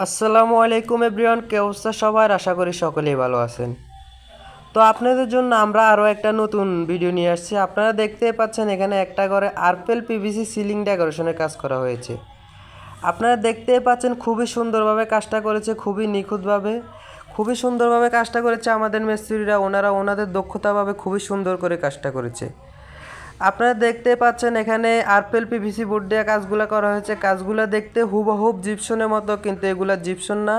আসসালামু আলাইকুম এভরিওয়ান, কে অবস্থা সবার? আশা করি সকলেই ভালো আছেন। তো আপনাদের জন্য আমরা আরও একটা নতুন ভিডিও নিয়ে আসছি। আপনারা দেখতেই পাচ্ছেন এখানে একটা ঘরে আরপেল পিভিসি সিলিং ডেকোরেশনের কাজ করা হয়েছে। আপনারা দেখতেই পাচ্ছেন খুবই সুন্দরভাবে কাজটা করেছে, খুবই নিখুঁতভাবে, খুবই সুন্দরভাবে কাজটা করেছে আমাদের মিস্ত্রিরা। ওনাদের দক্ষতাভাবে খুবই সুন্দর করে কাজটা করেছে। আপনারা দেখতে পাচ্ছেন এখানে আরপেল পিভিসি বোর্ড দিয়ে কাজগুলো করা হয়েছে। কাজগুলো দেখতে হুবহুব জিপসনের মতো, কিন্তু এগুলা জিপসন না।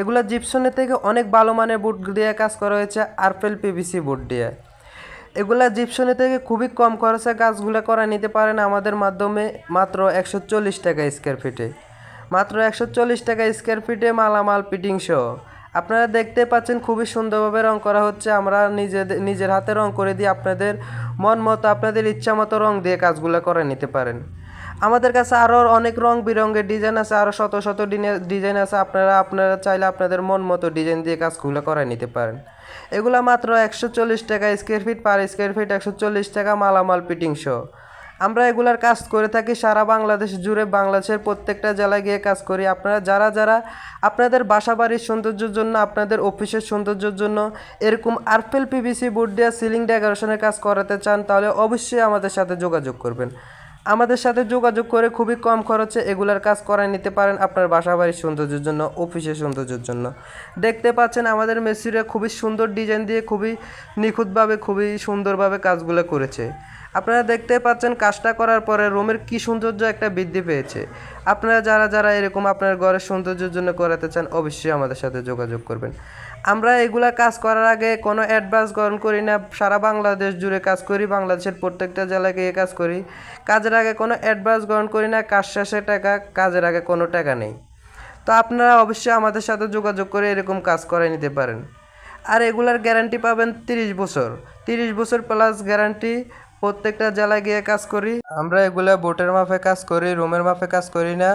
এগুলা জিপসনের থেকে অনেক ভালো মানের বোর্ড দিয়ে কাজ করা হয়েছে আরপেল পিভিসি বোর্ড দিয়ে। এগুলা জিপসনের থেকে খুবই কম খরচে কাজগুলো করা নিতে পারেন আমাদের মাধ্যমে, মাত্র 140 টাকা স্কোয়ার ফিটে। মাত্র 140 টাকা স্কোয়ার ফিটে মালামাল ফিটিং সহ। আপনারা দেখতে পাচ্ছেন খুবই সুন্দরভাবে রং করা হচ্ছে। আমরা নিজের হাতে রং করে দিয়ে আপনাদের মন মতো, আপনাদের ইচ্ছা মতো রং দিয়ে কাজগুলো করে নিতে পারেন। আমাদের কাছে আরও অনেক রং বেরঙের ডিজাইন আছে, আরও শত শত ডিজাইন আছে। আপনারা চাইলে আপনাদের মন মতো ডিজাইন দিয়ে কাজগুলো করে নিতে পারেন। এগুলো মাত্র 140 টাকা square feet, per square feet 140 টাকা মালামাল ফিটিং সহ। আমরা এগুলার কাজ করে থাকি সারা বাংলাদেশ জুড়ে, বাংলাদেশের প্রত্যেকটা জেলায় গিয়ে কাজ করি। আপনারা যারা আপনাদের বাসা বাড়ির সৌন্দর্যের জন্য, আপনাদের অফিসের সৌন্দর্যের জন্য এরকম আরপেল পিভিসি বোর্ড দিয়ে সিলিং ডেকোরেশনের কাজ করাতে চান, তাহলে অবশ্যই আমাদের সাথে যোগাযোগ করবেন। আমাদের সাথে যোগাযোগ করে খুবই কম খরচে এগুলার কাজ করায় নিতে পারেন আপনার বাসা বাড়ির সৌন্দর্যের জন্য, অফিসের সৌন্দর্যের জন্য। দেখতে পাচ্ছেন আমাদের মিস্ত্রিরা খুবই সুন্দর ডিজাইন দিয়ে, খুবই নিখুঁতভাবে, খুবই সুন্দরভাবে কাজগুলো করেছে। আপনারা দেখতে পাচ্ছেন কাজটা করার পরে রুমের কি সৌন্দর্য একটা বৃদ্ধি পেয়েছে। আপনারা যারা এরকম আপনার ঘরের সৌন্দর্যের জন্য করাতে চান, অবশ্যই আমাদের সাথে যোগাযোগ করবেন। আমরা এগুলা কাজ করার আগে কোনো অ্যাডভান্স গ্রহণ করি না। সারা বাংলাদেশ জুড়ে কাজ করি, বাংলাদেশের প্রত্যেকটা জেলায় গিয়ে কাজ করি। কাজের আগে কোনো অ্যাডভান্স গ্রহণ করি না, কাজ শেষে টাকা, কাজের আগে কোনো টাকা নেই। তো আপনারা অবশ্যই আমাদের সাথে যোগাযোগ করে এরকম কাজ করে নিতে পারেন। আর এগুলার গ্যারান্টি পাবেন 30 বছর, 30 বছর প্লাস গ্যারান্টি। প্রত্যেকটা জেলায় গিয়ে কাজ করি আমরা। এগুলা বোটের মাপে কাজ করি, রুমের মাপে কাজ করি না।